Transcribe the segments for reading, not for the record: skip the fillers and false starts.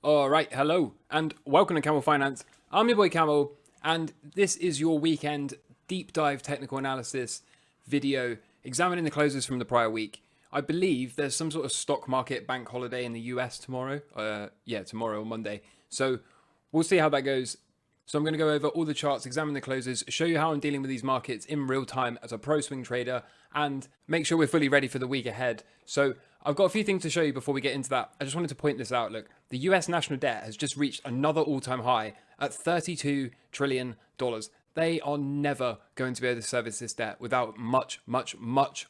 All right, hello and welcome to Camel Finance. I'm your boy Camel, and this is your weekend deep dive technical analysis video examining the closes from the prior week. I believe there's some sort of stock market bank holiday in the US tomorrow. Tomorrow or Monday. So we'll see how that goes. So I'm going to go over all the charts, examine the closes, show you how I'm dealing with these markets in real time as a pro swing trader, and make sure we're fully ready for the week ahead. So I've got a few things to show you before we get into that. I just wanted to point this out. Look, the US national debt has just reached another all-time high at $32 trillion. They are never going to be able to service this debt without much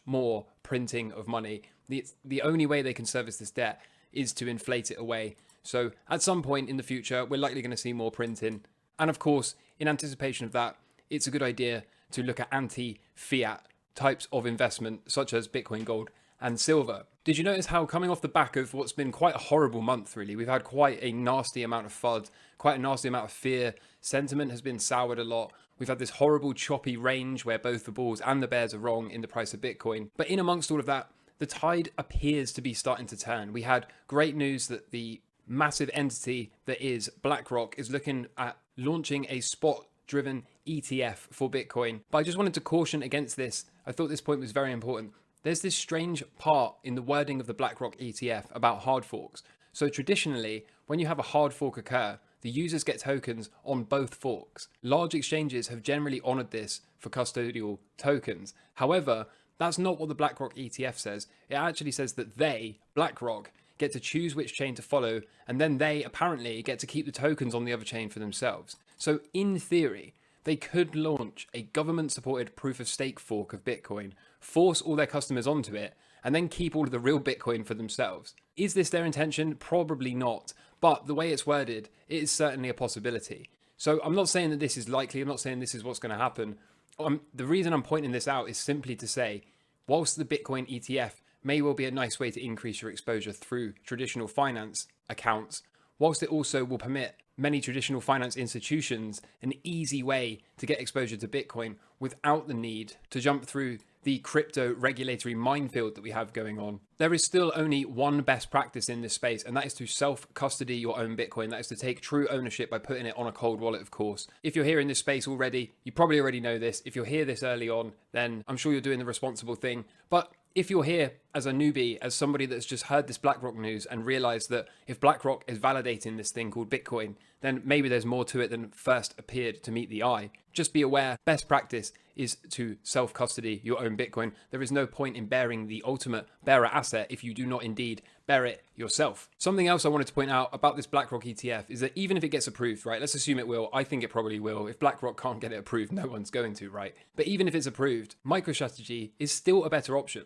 more printing of money. The only way they can service this debt is to inflate it away. So at some point in the future, we're likely going to see more printing. And of course, in anticipation of that, it's a good idea to look at anti-fiat types of investment, such as Bitcoin, gold, and silver. Did you notice how coming off the back of what's been quite a horrible month, really, we've had quite a nasty amount of FUD, quite a nasty amount of fear. Sentiment has been soured a lot. We've had this horrible choppy range where both the bulls and the bears are wrong in the price of Bitcoin. But in amongst all of that, the tide appears to be starting to turn. We had great news that the massive entity that is Blackrock is looking at launching a spot-driven ETF for Bitcoin. But I just wanted to caution against this. I thought this point was very important. There's this strange part in the wording of the Blackrock ETF about hard forks. So traditionally, when you have a hard fork occur, the users get tokens on both forks. Large exchanges have generally honored this for custodial tokens. However, that's not what the Blackrock ETF says. It actually says that they, BlackRock, get to choose which chain to follow, and then they apparently get to keep the tokens on the other chain for themselves. So in theory, they could launch a government-supported proof-of-stake fork of Bitcoin, force all their customers onto it, and then keep all of the real Bitcoin for themselves. Is this their intention? Probably not. But the way it's worded, it is certainly a possibility. So I'm not saying that this is likely. I'm not saying this is what's going to happen. The reason I'm pointing this out is simply to say, whilst the Bitcoin ETF may well be a nice way to increase your exposure through traditional finance accounts, whilst it also will permit many traditional finance institutions an easy way to get exposure to Bitcoin without the need to jump through the crypto regulatory minefield that we have going on. There is still only one best practice in this space, and that is to self-custody your own Bitcoin. That is to take true ownership by putting it on a cold wallet, of course. If you're here in this space already, you probably already know this. If you're here this early on, then I'm sure you're doing the responsible thing. But if you're here as a newbie, as somebody that's just heard this BlackRock news and realized that if BlackRock is validating this thing called Bitcoin, then maybe there's more to it than first appeared to meet the eye. Just be aware, best practice is to self-custody your own Bitcoin. There is no point in bearing the ultimate bearer asset if you do not indeed bear it yourself. Something else I wanted to point out about this BlackRock ETF is that even if it gets approved, right, let's assume it will. I think it probably will. If BlackRock can't get it approved, no one's going to, right? But even if it's approved, Microstrategy is still a better option.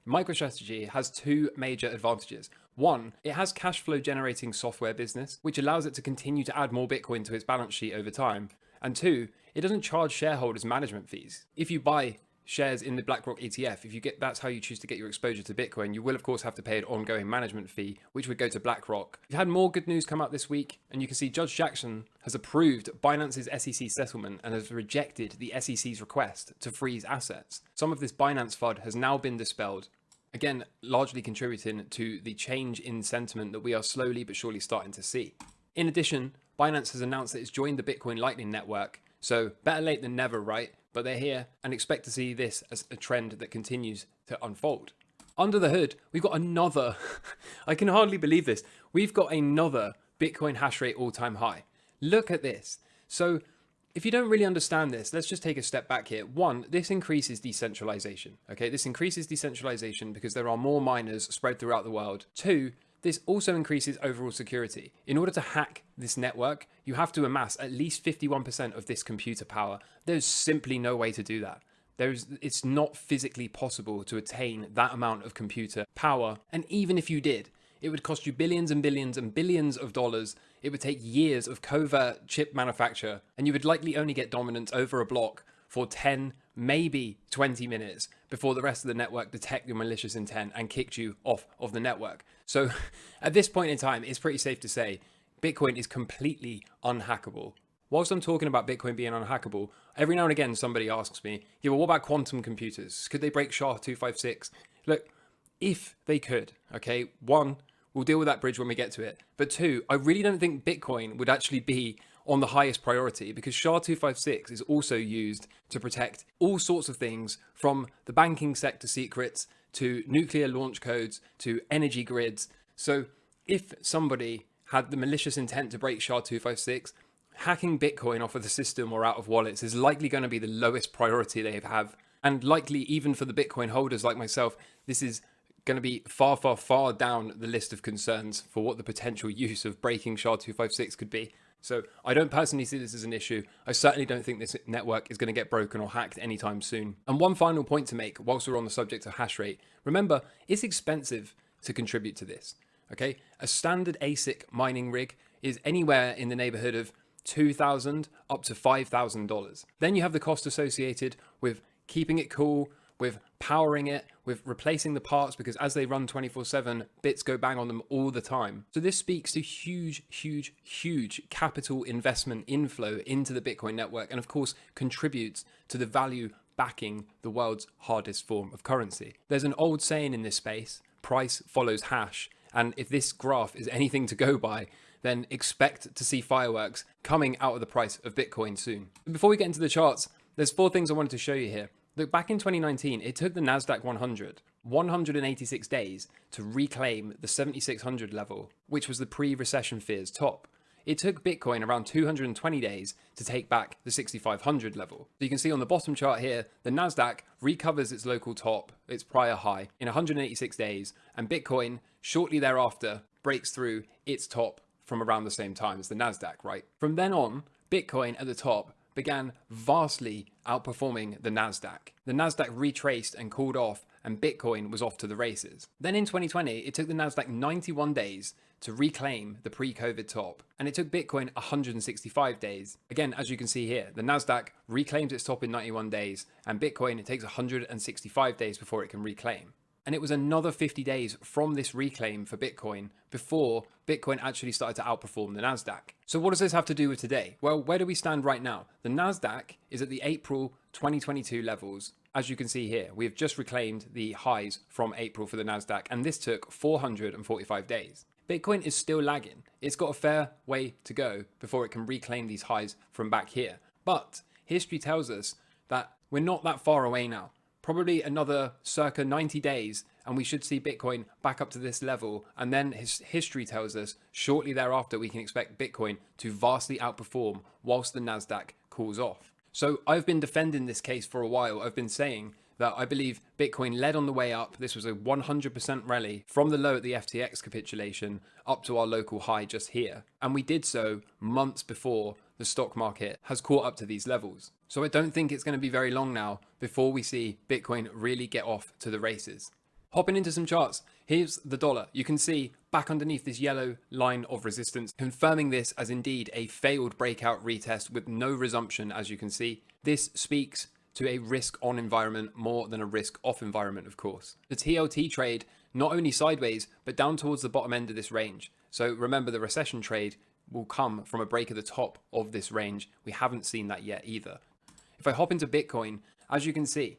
Microstrategy has two major advantages. One, it has cash flow generating software business, which allows it to continue to add more Bitcoin to its balance sheet over time. And two, it doesn't charge shareholders management fees. If you buy shares in the BlackRock ETF, that's how you choose to get your exposure to Bitcoin, you will of course have to pay an ongoing management fee, which would go to BlackRock. We've had more good news come out this week, and you can see Judge Jackson has approved Binance's SEC settlement and has rejected the SEC's request to freeze assets. Some of this Binance FUD has now been dispelled, again, largely contributing to the change in sentiment that we are slowly but surely starting to see. In addition, Binance has announced that it's joined the Bitcoin Lightning Network, so better late than never, right? But they're here and expect to see this as a trend that continues to unfold. Under the hood, we've got another, I can hardly believe this, we've got another Bitcoin hash rate all-time high. Look at this. So if you don't really understand this, let's just take a step back here. One, this increases decentralization, okay? This increases decentralization because there are more miners spread throughout the world. Two, this also increases overall security. In order to hack this network, you have to amass at least 51% of this computer power. There's simply no way to do that. It's not physically possible to attain that amount of computer power. And even if you did, it would cost you billions and billions and billions of dollars. It would take years of covert chip manufacture, and you would likely only get dominance over a block for 10, maybe 20 minutes before the rest of the network detect your malicious intent and kicked you off of the network. So at this point in time, it's pretty safe to say Bitcoin is completely unhackable. Whilst I'm talking about Bitcoin being unhackable, every now and again somebody asks me, yeah, well, what about quantum computers? Could they break SHA-256? Look, if they could, okay, one, we'll deal with that bridge when we get to it. But two, I really don't think Bitcoin would actually be on the highest priority, because SHA-256 is also used to protect all sorts of things, from the banking sector secrets to nuclear launch codes to energy grids. So if somebody had the malicious intent to break SHA-256, hacking Bitcoin off of the system or out of wallets is likely going to be the lowest priority they have. And likely, even for the Bitcoin holders like myself, this is going to be far, far, far down the list of concerns for what the potential use of breaking SHA-256 could be. So I don't personally see this as an issue. I certainly don't think this network is going to get broken or hacked anytime soon. And one final point to make whilst we're on the subject of hash rate, remember, it's expensive to contribute to this. Okay, a standard ASIC mining rig is anywhere in the neighborhood of $2,000 up to $5,000. Then you have the cost associated with keeping it cool, with powering it, with replacing the parts, because as they run 24/7, bits go bang on them all the time. So this speaks to huge, huge, huge capital investment inflow into the Bitcoin network, and of course contributes to the value backing the world's hardest form of currency. There's an old saying in this space, price follows hash, and if this graph is anything to go by, then expect to see fireworks coming out of the price of Bitcoin soon. Before we get into the charts, there's 4 things I wanted to show you here. Look, back in 2019, it took the Nasdaq 186 days to reclaim the 7,600 level, which was the pre-recession fears top. It took Bitcoin around 220 days to take back the 6,500 level. So you can see on the bottom chart here, the Nasdaq recovers its local top, its prior high, in 186 days, and Bitcoin shortly thereafter breaks through its top from around the same time as the Nasdaq, right? From then on, Bitcoin at the top began vastly outperforming the Nasdaq. The Nasdaq retraced and cooled off, and Bitcoin was off to the races. Then in 2020, it took the Nasdaq 91 days to reclaim the pre-COVID top, and it took Bitcoin 165 days. Again, as you can see here, the Nasdaq reclaims its top in 91 days, and Bitcoin, it takes 165 days before it can reclaim. And it was another 50 days from this reclaim for Bitcoin before Bitcoin actually started to outperform the Nasdaq. So what does this have to do with today? Well, where do we stand right now? The Nasdaq is at the April 2022 levels. As you can see here, we have just reclaimed the highs from April for the Nasdaq, and this took 445 days. Bitcoin is still lagging. It's got a fair way to go before it can reclaim these highs from back here. But history tells us that we're not that far away now. Probably another circa 90 days, and we should see Bitcoin back up to this level. And then history tells us shortly thereafter, we can expect Bitcoin to vastly outperform whilst the Nasdaq cools off. So I've been defending this case for a while. I've been saying that I believe Bitcoin led on the way up. This was a 100% rally from the low at the FTX capitulation up to our local high just here. And we did so months before the stock market has caught up to these levels. So I don't think it's going to be very long now before we see Bitcoin really get off to the races. Hopping into some charts, here's the dollar. You can see back underneath this yellow line of resistance, confirming this as indeed a failed breakout retest with no resumption, as you can see. This speaks to a risk-on environment more than a risk-off environment, of course. The TLT trade, not only sideways, but down towards the bottom end of this range. So remember, the recession trade will come from a break at the top of this range. We haven't seen that yet either. If I hop into Bitcoin, as you can see,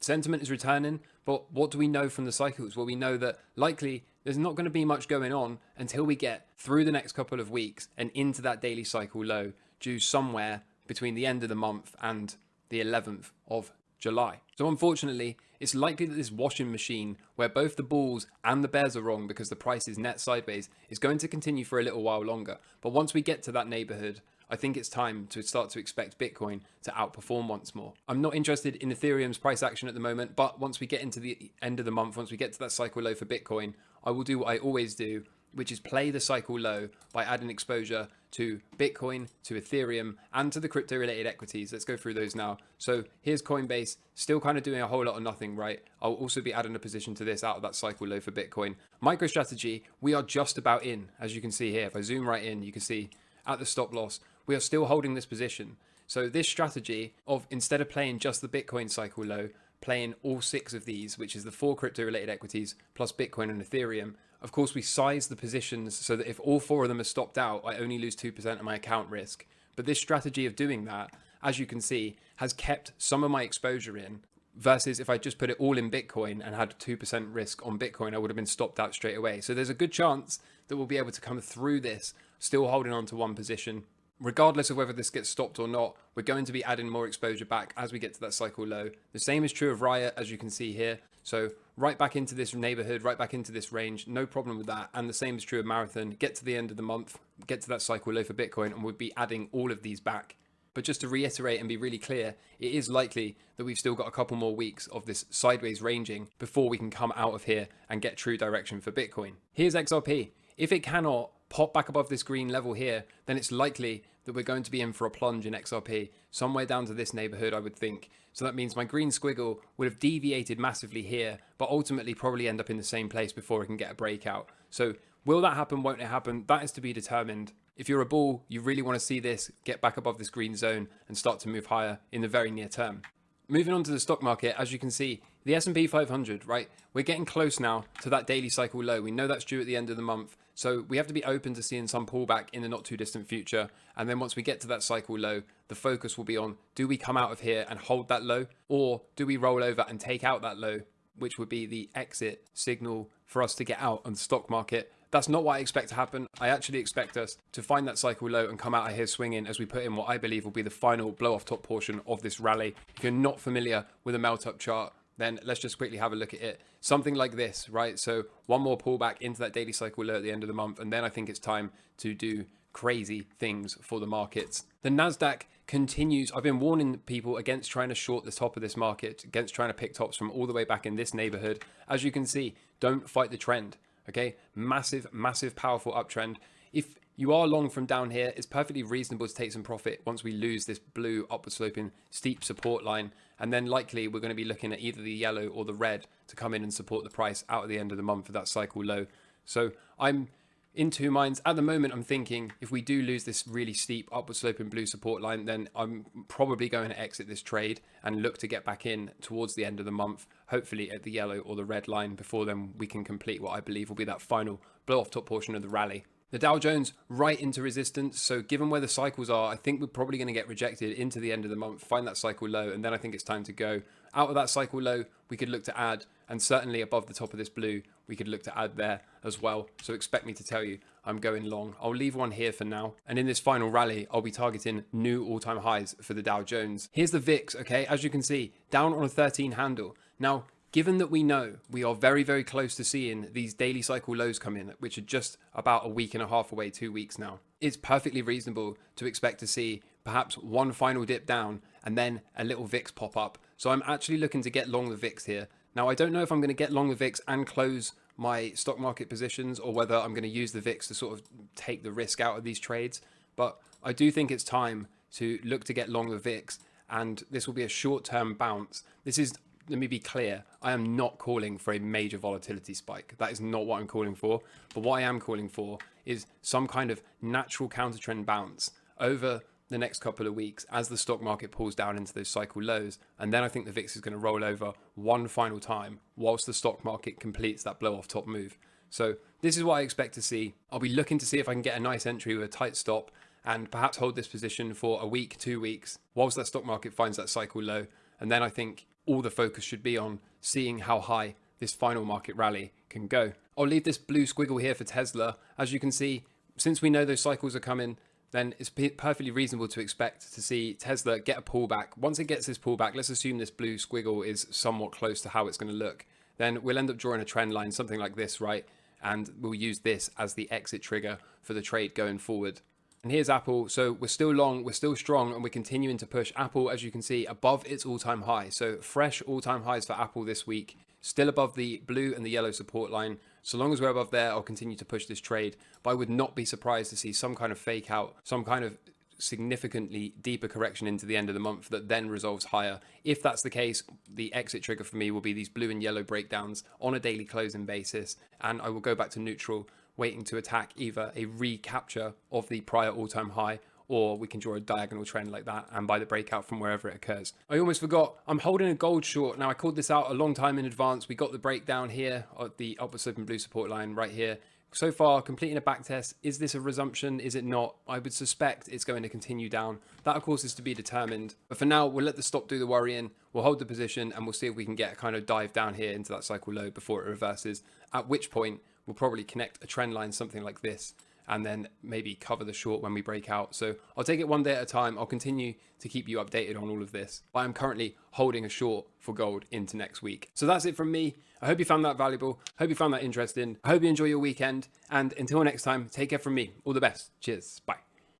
sentiment is returning, but what do we know from the cycles? Well, we know that likely there's not going to be much going on until we get through the next couple of weeks and into that daily cycle low due somewhere between the end of the month and the 11th of July. So unfortunately, it's likely that this washing machine, where both the bulls and the bears are wrong because the price is net sideways, is going to continue for a little while longer. But once we get to that neighborhood, I think it's time to start to expect Bitcoin to outperform once more. I'm not interested in Ethereum's price action at the moment, but once we get into the end of the month, once we get to that cycle low for Bitcoin, I will do what I always do, which is play the cycle low by adding exposure to Bitcoin, to Ethereum, and to the crypto-related equities. Let's go through those now. So here's Coinbase, still kind of doing a whole lot of nothing, right? I'll also be adding a position to this out of that cycle low for Bitcoin. Microstrategy, we are just about in, as you can see here. If I zoom right in, you can see at the stop loss, we are still holding this position. So this strategy of, instead of playing just the Bitcoin cycle low, playing all 6 of these, which is the 4 crypto-related equities, plus Bitcoin and Ethereum. Of course, we size the positions so that if all 4 of them are stopped out, I only lose 2% of my account risk. But this strategy of doing that, as you can see, has kept some of my exposure in versus if I just put it all in Bitcoin and had 2% risk on Bitcoin, I would have been stopped out straight away. So there's a good chance that we'll be able to come through this still holding on to one position. Regardless of whether this gets stopped or not, we're going to be adding more exposure back as we get to that cycle low. The same is true of Riot, as you can see here. So right back into this neighborhood, right back into this range, no problem with that. And the same is true of Marathon. Get to the end of the month, get to that cycle low for Bitcoin, and we'll be adding all of these back. But just to reiterate and be really clear, it is likely that we've still got a couple more weeks of this sideways ranging before we can come out of here and get true direction for Bitcoin. Here's XRP. If it cannot pop back above this green level here, then it's likely that we're going to be in for a plunge in XRP, somewhere down to this neighborhood, I would think. So that means my green squiggle would have deviated massively here, but ultimately probably end up in the same place before it can get a breakout. So will that happen? Won't it happen? That is to be determined. If you're a bull, you really want to see this get back above this green zone and start to move higher in the very near term. Moving on to the stock market, as you can see, the S&P 500, right? We're getting close now to that daily cycle low. We know that's due at the end of the month. So we have to be open to seeing some pullback in the not too distant future. And then once we get to that cycle low, the focus will be on, do we come out of here and hold that low? Or do we roll over and take out that low, which would be the exit signal for us to get out on the stock market? That's not what I expect to happen. I actually expect us to find that cycle low and come out of here swinging as we put in what I believe will be the final blow off top portion of this rally. If you're not familiar with a melt up chart, then let's just quickly have a look at it. Something like this, right? So one more pullback into that daily cycle low at the end of the month, and then I think it's time to do crazy things for the markets. The Nasdaq continues. I've been warning people against trying to short the top of this market, against trying to pick tops from all the way back in this neighborhood. As you can see, don't fight the trend. Okay, massive, massive, powerful uptrend. If you are long from down here, it's perfectly reasonable to take some profit once we lose this blue upward sloping steep support line. And then likely we're going to be looking at either the yellow or the red to come in and support the price out at the end of the month for that cycle low. So I'm in two minds. At the moment, I'm thinking if we do lose this really steep upward sloping blue support line, then I'm probably going to exit this trade and look to get back in towards the end of the month, hopefully at the yellow or the red line. Before then, we can complete what I believe will be that final blow off top portion of the rally. The Dow Jones right into resistance. So given where the cycles are, I think we're probably going to get rejected into the end of the month, find that cycle low, and then I think it's time to go. Out of that cycle low, we could look to add, and certainly above the top of this blue, we could look to add there as well. So expect me to tell you I'm going long. I'll leave one here for now. And in this final rally, I'll be targeting new all-time highs for the Dow Jones. Here's the VIX, okay? As you can see, down on a 13 handle. Now, given that we know we are very, very close to seeing these daily cycle lows come in, which are just about a week and a half away, 2 weeks now, it's perfectly reasonable to expect to see perhaps one final dip down and then a little VIX pop up. So I'm actually looking to get long the VIX here. Now, I don't know if I'm going to get long the VIX and close my stock market positions or whether I'm going to use the VIX to sort of take the risk out of these trades. But I do think it's time to look to get long the VIX, and this will be a short-term bounce. This is, let me be clear, I am not calling for a major volatility spike. That is not what I'm calling for. But what I am calling for is some kind of natural counter trend bounce over the next couple of weeks as the stock market pulls down into those cycle lows. And then I think the VIX is going to roll over one final time whilst the stock market completes that blow off top move. So this is what I expect to see. I'll be looking to see if I can get a nice entry with a tight stop and perhaps hold this position for a week, 2 weeks, whilst that stock market finds that cycle low. And then I think all the focus should be on seeing how high this final market rally can go. I'll leave this blue squiggle here for Tesla. As you can see, since we know those cycles are coming, then it's perfectly reasonable to expect to see Tesla get a pullback. Once it gets this pullback, let's assume this blue squiggle is somewhat close to how it's going to look. Then we'll end up drawing a trend line, something like this, right? And we'll use this as the exit trigger for the trade going forward. And here's Apple. So we're still long, we're still strong, and we're continuing to push Apple, as you can see, above its all-time high. So fresh all-time highs for Apple this week, still above the blue and the yellow support line. So long as we're above there, I'll continue to push this trade. But I would not be surprised to see some kind of fake out, some kind of significantly deeper correction into the end of the month that then resolves higher. If that's the case, the exit trigger for me will be these blue and yellow breakdowns on a daily closing basis, and I will go back to neutral, waiting to attack either a recapture of the prior all-time high, or we can draw a diagonal trend like that and buy the breakout from wherever it occurs. I almost forgot, I'm holding a gold short. Now, I called this out a long time in advance. We got the breakdown here at the upward sloping blue support line right here. So far, completing a back test. Is this a resumption? Is it not? I would suspect it's going to continue down. That, of course, is to be determined. But for now, we'll let the stop do the worrying. We'll hold the position and we'll see if we can get a kind of dive down here into that cycle low before it reverses. At which point, we'll probably connect a trend line, something like this, and then maybe cover the short when we break out. So I'll take it one day at a time. I'll continue to keep you updated on all of this. But I'm currently holding a short for gold into next week. So that's it from me. I hope you found that valuable. I hope you found that interesting. I hope you enjoy your weekend. And until next time, take care from me. All the best. Cheers. Bye.